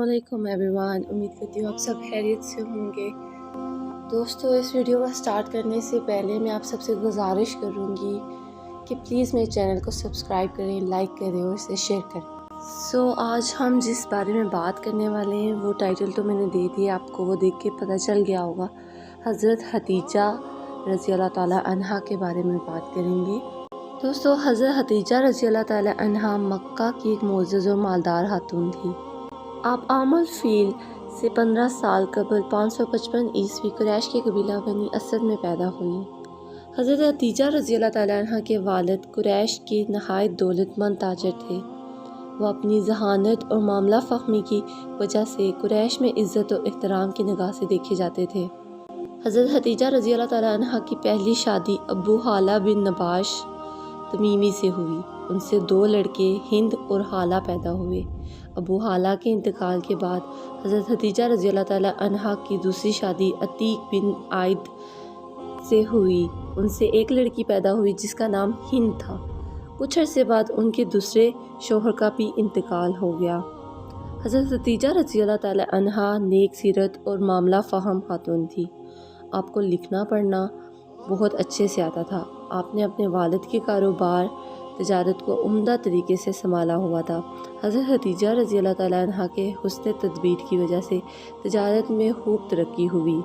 अस्सलामुअलैकुम एवरीवन। उम्मीद करती हूँ आप सब खैरियत से होंगे। दोस्तों, इस वीडियो को स्टार्ट करने से पहले मैं आप सबसे गुजारिश करूँगी कि प्लीज़ मेरे चैनल को सब्सक्राइब करें, लाइक करें और इसे शेयर करें। आज हम जिस बारे में बात करने वाले हैं वो टाइटल तो मैंने दे दिया आपको, वो देख के पता चल गया होगा। हज़रत खदीजा रज़ी अल्लाह ताला अन्हा के बारे में बात करेंगे। दोस्तों, हज़रत खदीजा रज़ी अल्लाह ताला अन्हा मक्का की एक मोअज़्ज़ज़ और मालदार खातून थी। आप आमल फील से 15 साल कबल 555 ईस्वी कुरैश के कबीला बनी असद में पैदा हुई। हज़रत खदीजा रज़ी अल्लाह ताला अन्हा के वालिद कुरैश के नहायत दौलतमंद ताजर थे। वो अपनी जहानत और मामला फ़हमी की वजह से कुरैश में इज़्ज़त और एहतराम की निगाह से देखे जाते थे। हज़रत खदीजा रज़ी अल्लाह ताला अन्हा की पहली शादी अबू हाला बिन नबाश तमीमी से हुई। उनसे 2 लड़के हिंद और हाला पैदा हुए। अबू हाला के इंतकाल के बाद हज़रत खदीजा रज़ी अल्लाह ताला अन्हा की दूसरी शादी अतीक बिन आयद से हुई। उनसे एक लड़की पैदा हुई जिसका नाम हिंद था। कुछ अरसे बाद उनके दूसरे शोहर का भी इंतकाल हो गया। हज़रत खदीजा रज़ी अल्लाह ताला अन्हा नेक सीरत और मामला फ़हम खातून थी। आपको लिखना पढ़ना बहुत अच्छे से आता था। आपने अपने वालिद के कारोबार तजारत को उम्दा तरीके से संभाला हुआ था। हज़रत खदीजा रज़ी अल्लाह ताला अन्हा के हुस्न तदबीर की वजह से तजारत में खूब तरक्की हुई।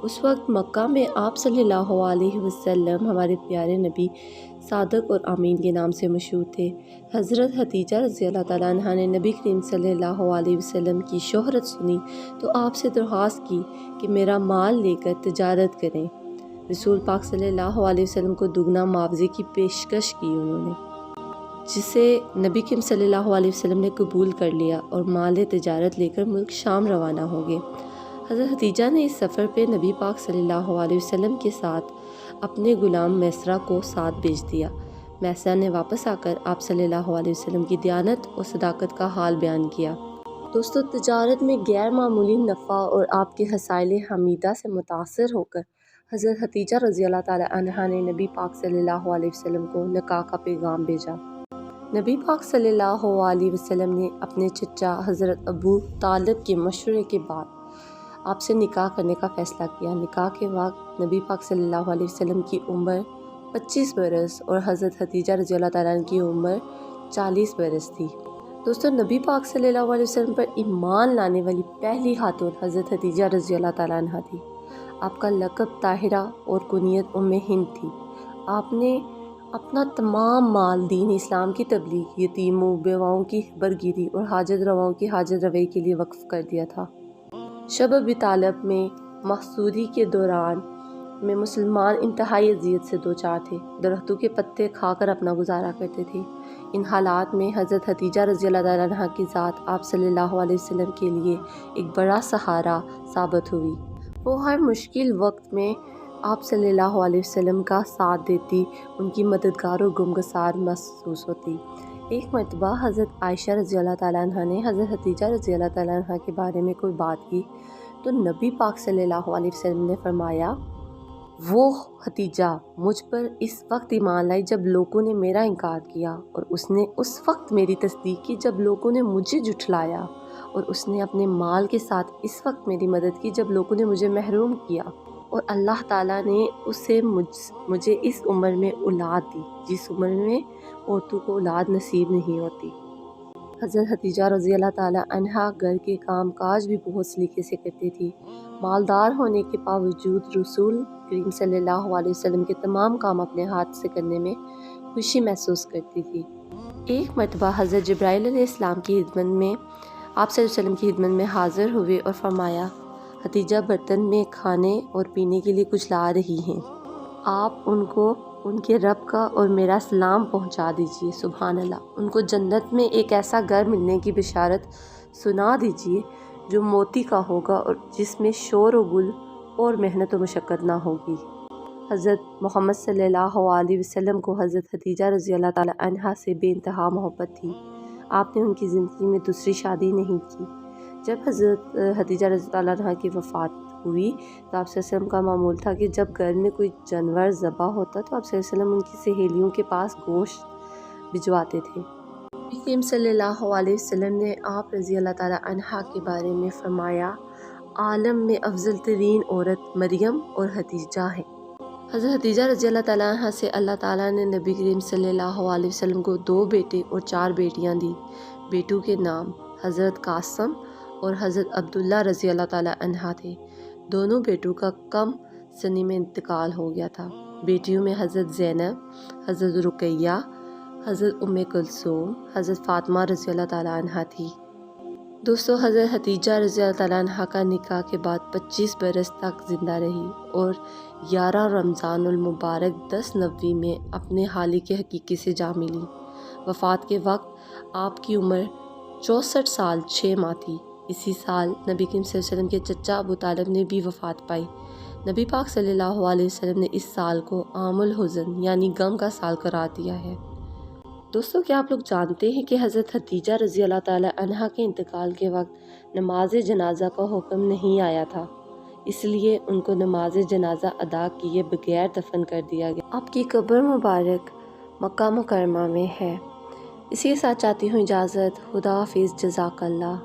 उस वक्त मक्का में आप सल्लल्लाहु अलैहि वसल्लम हमारे प्यारे नबी सादक और आमीन के नाम से मशहूर थे। हज़रत खदीजा रज़ी अल्लाह ताला अन्हा ने नबी करीम सल्लल्लाहु अलैहि वसल्लम की शोहरत सुनी तो आपसे दरख्वास्त की कि मेरा माल लेकर तजारत करें। रसूल पाक सल्लल्लाहु अलैहि वसल्लम को दुगना मुआवजे की पेशकश की उन्होंने, जिसे नबी करीम सल्लल्लाहु अलैहि वसल्लम ने कबूल कर लिया और माल तजारत लेकर मुल्क शाम रवाना हो गए। हज़रत खदीजा ने इस सफ़र पे नबी पाक सल्लल्लाहु अलैहि वसल्लम के साथ अपने ग़ुलाम मैसरा को साथ भेज दिया। मैसरा ने वापस आकर आप सल्लल्लाहु अलैहि वसल्लम की दियानत और सदाकत का हाल बयान किया। दोस्तों, तजारत में गैर मामूली नफ़ा और आपके हसाइल हमीदा से मुतासर होकर हज़रत खदीजा रज़ी अल्लाह ताला अन्हा ने नबी पाक सल्लल्लाहु अलैहि वसल्लम को निकाह का पैगाम भेजा। नबी पाक सल्लल्लाहु अलैहि वसल्लम ने अपने चचा हज़रत अबू तालिब के मशवरे के बाद आपसे निकाह करने का फ़ैसला किया। निकाह के वक्त नबी पाक सल्लल्लाहु अलैहि वसल्लम की उम्र 25 बरस और हज़रत खदीजा रज़ी अल्लाह ताला अन्हा की उम्र 40 बरस थी। दोस्तों, नबी पाक सल्लल्लाहु अलैहि वसल्लम पर ईमान लाने वाली पहली खातून हज़रत खदीजा रज़ी अल्लाह ताला अन्हा थी। आपका लक़ब ताहिरा और कुनियत उम्मे हिंद थी। आपने अपना तमाम माल दीन इस्लाम की तबलीग, यतीमों बेवाओं की बरगिरी और हाजत रवाओं की हाजत रवई के लिए वक्फ़ कर दिया था। शब अबी तालिब में महसूरी के दौरान में मुसलमान इंतहाई अज़ियत से दो चार थे। दरख्तों के पत्ते खाकर अपना गुजारा करते थे। इन हालात में हज़रत खदीजा रज़ी अल्लाह ताला अन्हा की ज़ात आप सल्लल्लाहु अलैहि वसल्लम के लिए एक बड़ा सहारा साबित हुई। वो हर मुश्किल वक्त में आप सल्लल्लाहु अलैहि वसल्लम का साथ देती, उनकी मददगार और गुमगसार महसूस होती। एक मरतबा हज़रत आयशा रज़ी अल्लाह ताला अन्हा ने हज़रत खदीजा रज़ी अल्लाह ताला अन्हा के बारे में कोई बात की तो नबी पाक सल्लल्लाहु अलैहि वसल्लम ने फरमाया, वो खदीजा मुझ पर इस वक्त ईमान लाई जब लोगों ने मेरा इनकार किया, और उसने उस वक्त मेरी तस्दीक की जब लोगों ने मुझे झुठलाया, और उसने अपने माल के साथ इस वक्त मेरी मदद की जब लोगों ने मुझे महरूम किया, और अल्लाह ताला ने उसे मुझे इस उम्र में औलाद दी जिस उम्र में औरतों को औलाद नसीब नहीं होती। हज़रत खदीजा रज़ी अल्लाह ताला अन्हा घर के काम काज भी बहुत सलीके से करती थी। मालदार होने के बावजूद रसूल करीम सल्लल्लाहु अलैहि वसल्लम के तमाम काम अपने हाथ से करने में खुशी महसूस करती थी। एक मरतबा हज़रत जिब्राइल अलैहिस्सलाम की खिदमत में आप सल्लल्लाहु अलैहि वसल्लम की खिदमत में हाज़िर हुए और फरमाया, खदीजा बर्तन में खाने और पीने के लिए कुछ ला रही हैं, आप उनको उनके रब का और मेरा सलाम पहुंचा दीजिए। सुभान अल्लाह। उनको जन्नत में एक ऐसा घर मिलने की बिशारत सुना दीजिए जो मोती का होगा और जिसमें शोर व गुल और मेहनत व मशक्क़त ना होगी। हज़रत मोहम्मद सल्लल्लाहु अलैहि वसल्लम को हज़रत खदीजा रज़ी अल्लाह ताला अन्हा से बेइंतहा मोहब्बत थी। आपने उनकी ज़िंदगी में दूसरी शादी नहीं की। जब हज़रत खदीजा रज़ी अल्लाह अन्हा की वफ़ात हुई तो आप सल्लल्लाहु अलैहि वसल्लम का मामूल था कि जब घर में कोई जानवर ज़बह होता तो आप सल्लल्लाहु अलैहि वसल्लम उनकी सहेलियों के पास गोश्त भिजवाते थे। नबी करीम सल्लल्लाहु अलैहि वसल्लम ने आप रज़ी अल्लाह ताला अन्हा के बारे में फरमाया, आलम में अफजल तरीन औरत मरियम और हदीजा हैं। हज़रत हदीजा रज़ी अल्लाह ताला अन्हा से अल्लाह ताला ने नबी करीम सल्लल्लाहु अलैहि वसल्लम को 2 बेटे और 4 बेटियां दी। बेटों के नाम हज़रत कासम और हज़रत अब्दुल्ला रज़ी अल्लाह ताला अन्हा थे। दोनों बेटों का कम सनी में इंतकाल हो गया था। बेटियों में हज़रत ज़ैनब, हज़रत रुकैया, हज़रत उम्मे कुलसूम, हज़रत फ़ातिमा रज़ी अल्लाह ताला अन्हा थी। दोस्तों, हज़रत हदीजा रज़ी अल्लाह ताला अन्हा का निकाह के बाद 25 बरस तक ज़िंदा रही और 11 रमज़ानुल मुबारक 10 नबी में अपने हालिक़ हकीकी से जा मिली। वफ़ात के वक्त आपकी उम्र 64 साल 6 माह थी। इसी साल नबी करीम सल्लल्लाहु अलैहि वसल्लम के चचा अबू तालिब ने भी वफ़ात पाई। नबी पाक सल्लल्लाहु अलैहि वसल्लम ने इस साल को आमुल हुज़न यानी गम का साल करार दिया है। दोस्तों, क्या आप लोग जानते हैं कि हज़रत हदीजा रज़ी अल्लाह ताला अन्हा के इंतकाल के वक्त नमाज जनाजा का हुक्म नहीं आया था, इसलिए उनको नमाज जनाजा अदा किए बगैर दफन कर दिया गया। आपकी कब्र मुबारक मक्का मुकरमा में है। इसी के साथ चाहती हूँ इजाज़त। खुदा हाफिज़। जज़ाकल्लाह।